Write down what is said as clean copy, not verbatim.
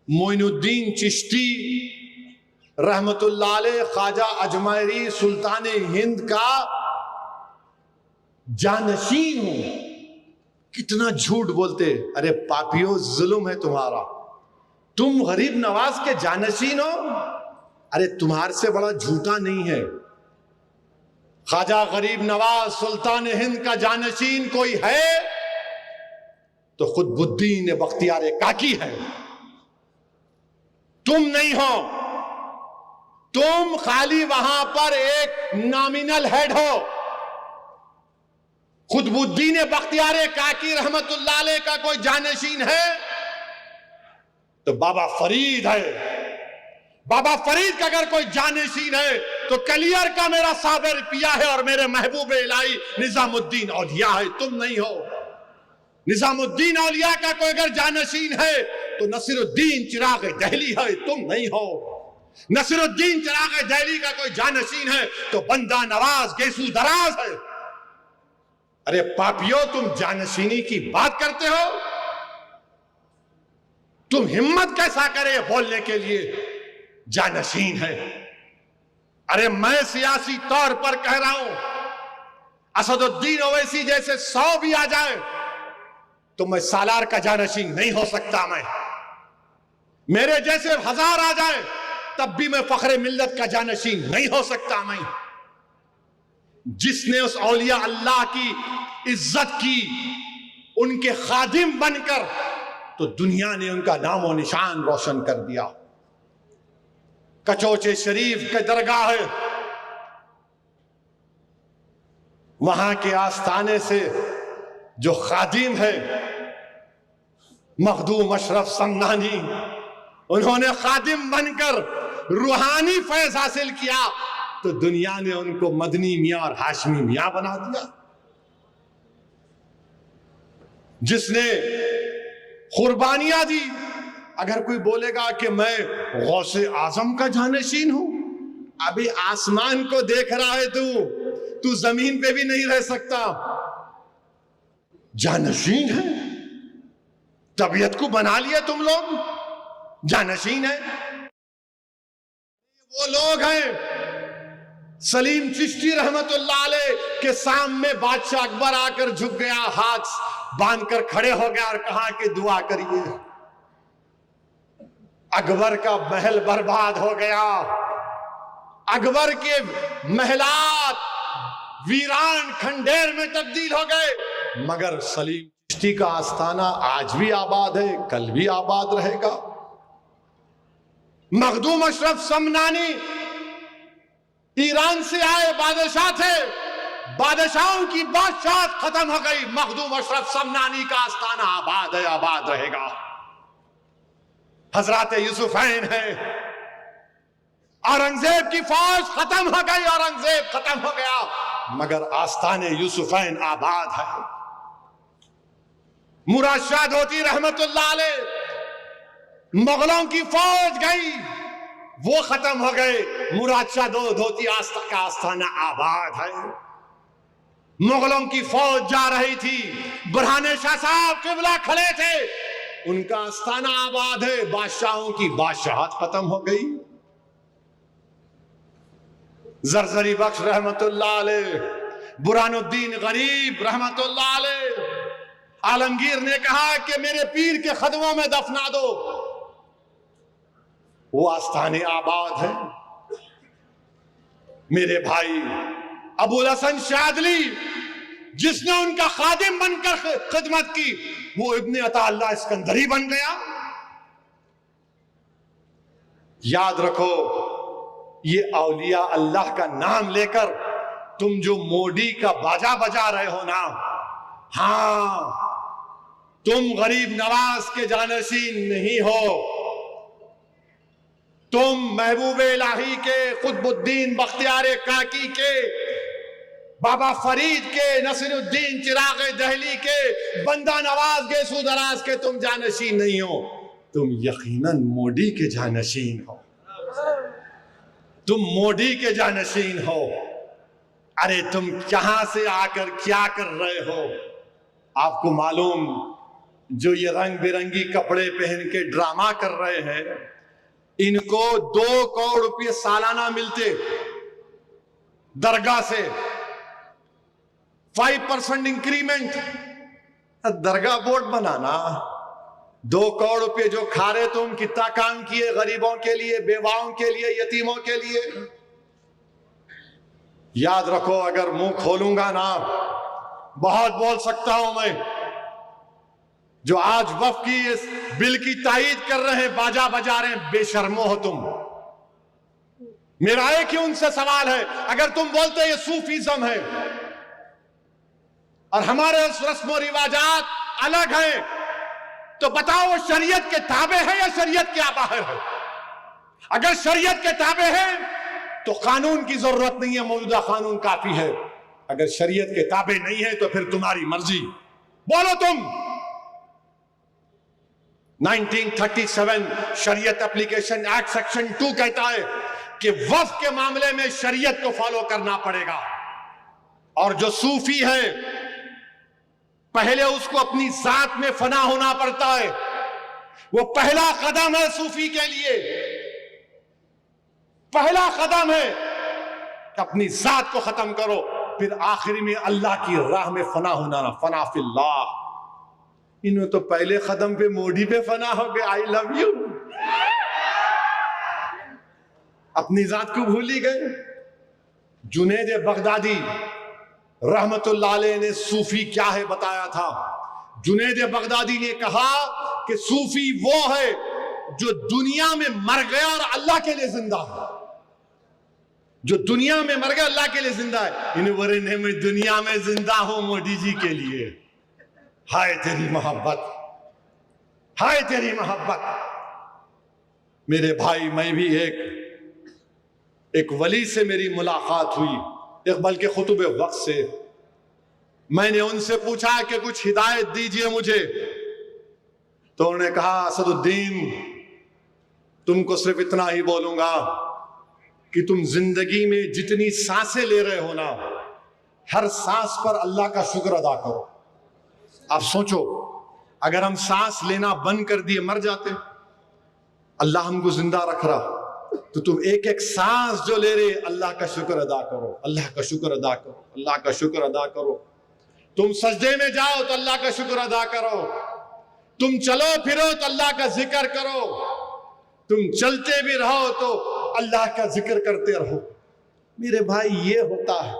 मोइनुद्दीन चिश्ती रहमतुल्लाह अलैह ख्वाजा अजमेरी सुल्तान हिंद का जानशीन हूं। कितना झूठ बोलते। अरे पापियों, जुल्म है तुम्हारा। तुम गरीब नवाज के जानशीन हो। अरे तुम्हारे से बड़ा झूठा नहीं है। ख्वाजा गरीब नवाज सुल्तान हिंद का जानशीन कोई है तो कुतुबुद्दीन बख्तियार काकी है। तुम नहीं हो। तुम खाली वहां पर एक नॉमिनल हेड हो। कुतुबुद्दीन बख्तियार काकी रहमतुल्लाह अलैह का कोई जानशीन है तो बाबा फरीद है। बाबा फरीद का अगर कोई जानशीन है तो कलियर का मेरा साबिर पिया है और मेरे महबूब इलाही निजामुद्दीन औलिया है। तुम नहीं हो। निजामुद्दीन औलिया का कोई अगर जानशीन है तो नसीरुद्दीन चिराग दहली है। तुम नहीं हो। नसीरुद्दीन चिराग दहली का कोई जानशीन है तो बंदा नवाज गेसू दराज है। अरे पापियों, तुम जानशीनी की बात करते हो। तुम हिम्मत कैसा करे बोलने के लिए जानशीन है। अरे मैं सियासी तौर पर कह रहा हूं, असदुद्दीन ओवैसी जैसे 100 भी आ जाए तो मैं सालार का जानशीन नहीं हो सकता। मैं मेरे जैसे 1000 आ जाए तब भी मैं फखरे मिल्लत का जानशीन नहीं हो सकता। मैं जिसने उस औलिया अल्लाह की इज्जत की, उनके खादिम बनकर, तो दुनिया ने उनका नामो निशान रोशन कर दिया। कचौचे शरीफ के दरगाह है, वहां के आस्थाने से जो खादिम है मखदूम अशरफ समनानी, उन्होंने खादिम बनकर रूहानी फैज हासिल किया तो दुनिया ने उनको मदनी मियां और हाशमी मियां बना दिया। जिसने कुर्बानियां दी, अगर कोई बोलेगा कि मैं गौसे आजम का जानशीन हूं, अभी आसमान को देख रहा है तू जमीन पे भी नहीं रह सकता। जानशीन है। तबीयत को बना लिया तुम लोग, जानशीन है। वो लोग हैं सलीम चिश्ती रहमतुल्लाह अलैह के सामने बादशाह अकबर आकर झुक गया, हाथ बांधकर खड़े हो गया और कहा कि दुआ करिए। अकबर का महल बर्बाद हो गया। अकबर के महलात वीरान खंडेर में तब्दील हो गए, मगर सलीम चिश्ती का आस्थाना आज भी आबाद है, कल भी आबाद रहेगा। मखदूम अशरफ समनानी ईरान से आए बादशाह थे, बादशाहों की बादशाह खत्म हो गई। मखदूम अशरफ समनानी का आस्थाना आबाद है, आबाद रहेगा। हजरत यूसुफैन है। औरंगजेब की फौज खत्म हो गई, औरंगजेब खत्म हो गया, मगर आस्थाने यूसुफैन आबाद है। मुराद शाह धोती रहमतुल्लाह अलैह, मुगलों की फौज गई, वो खत्म हो गए, मुराद शाह धोती का आस्थाना आबाद है। मुगलों की फौज जा रही थी, बुरहाने शाह साहब किबला खड़े थे, उनका आस्थाना आबाद है। बादशाहों की बादशाहत खत्म हो गई। जरजरी बख्श रहमतुल्लाह अलैह, बुरहानुद्दीन गरीब रहमतुल्लाह अलैह, आलमगीर ने कहा कि मेरे पीर के खदमों में दफना दो, वो आस्थाने आबाद है। मेरे भाई अबुल हसन शादली, जिसने उनका खादिम बनकर खिदमत की, वो इब्ने अताअल्लाह इस्कंदरी बन गया। याद रखो, ये औलिया अल्लाह का नाम लेकर तुम जो मोदी का बाजा बजा रहे हो ना, हां, तुम गरीब नवाज के जानशीन नहीं हो। तुम महबूब इलाही के, कुतुबुद्दीन बख्तियार काकी के, बाबा फरीद के, नसीरुद्दीन चिराग दहली के, बंदा नवाज गेसू दराज के तुम जानशीन नहीं हो। तुम यकीनन मोदी के जानशीन हो। तुम मोदी के जानशीन हो। अरे तुम कहां से आकर क्या कर रहे हो? आपको मालूम जो ये रंग बिरंगी कपड़े पहन के ड्रामा कर रहे हैं, इनको 2 करोड़ रुपये सालाना मिलते दरगाह से, 5% इंक्रीमेंट। दरगाह बोर्ड बनाना, 2 करोड़ रुपये जो खा रहे तुम, कितना काम किए गरीबों के लिए, बेवाओं के लिए, यतीमों के लिए। याद रखो, अगर मुंह खोलूंगा ना बहुत बोल सकता हूं मैं। जो आज वफ की इस बिल की तायीद कर रहे हैं, बाजा बजा रहे हैं, बेशर्मो हो तुम। मेरा एक ही उनसे सवाल है, अगर तुम बोलते ये सूफीज्म है और हमारे रस्म रिवाजात अलग हैं, तो बताओ वो शरीयत के ताबे है या शरीयत के बाहर है? अगर शरीयत के ताबे है तो कानून की जरूरत नहीं है, मौजूदा कानून काफी है। अगर शरीयत के ताबे नहीं है तो फिर तुम्हारी मर्जी, बोलो तुम। 1937 शरीयत एप्लीकेशन एक्ट सेक्शन 2 कहता है कि वक्फ के मामले में शरीयत को फॉलो करना पड़ेगा। और जो सूफी है, पहले उसको अपनी जात में फना होना पड़ता है। वो पहला कदम है सूफी के लिए, पहला कदम है कि अपनी जात को खत्म करो, फिर आखिरी में अल्लाह की राह में फना होना ना, फना फिल्लाह। इन्होंने तो पहले कदम पे मोदी पे फना हो गए, आई लव यू, अपनी जात को भूल ही गए। जुनैद बगदादी रहमतुल्लाह अलैह ने सूफी क्या है बताया था। जुनैद बगदादी ने कहा कि सूफी वो है जो दुनिया में मर गया और अल्लाह के लिए जिंदा है। जो दुनिया में मर गया, अल्लाह के लिए जिंदा है। इन्हें वरने मैं दुनिया में जिंदा हूं मोदी जी के लिए। हाय तेरी मोहब्बत, हाय तेरी मोहब्बत। मेरे भाई, मैं भी एक वली से मेरी मुलाकात हुई, एक बल्कि खुतुब वक्त से। मैंने उनसे पूछा कि कुछ हिदायत दीजिए मुझे, तो उन्होंने कहा, असदुद्दीन, तुमको सिर्फ इतना ही बोलूंगा कि तुम जिंदगी में जितनी सांसें ले रहे हो ना, हर सांस पर अल्लाह का शुक्र अदा करो। आप सोचो, अगर हम सांस लेना बंद कर दिए, मर जाते, अल्लाह हमको जिंदा रख रहा, तो तुम एक एक सांस जो ले रहे, अल्लाह का शुक्र अदा करो, अल्लाह का शुक्र अदा करो, अल्लाह का शुक्र अदा करो। तुम सजदे में जाओ तो अल्लाह का शुक्र अदा करो, तुम चलो फिरो तो अल्लाह का जिक्र करो, तुम चलते भी रहो तो अल्लाह का जिक्र करते रहो। मेरे भाई, ये होता है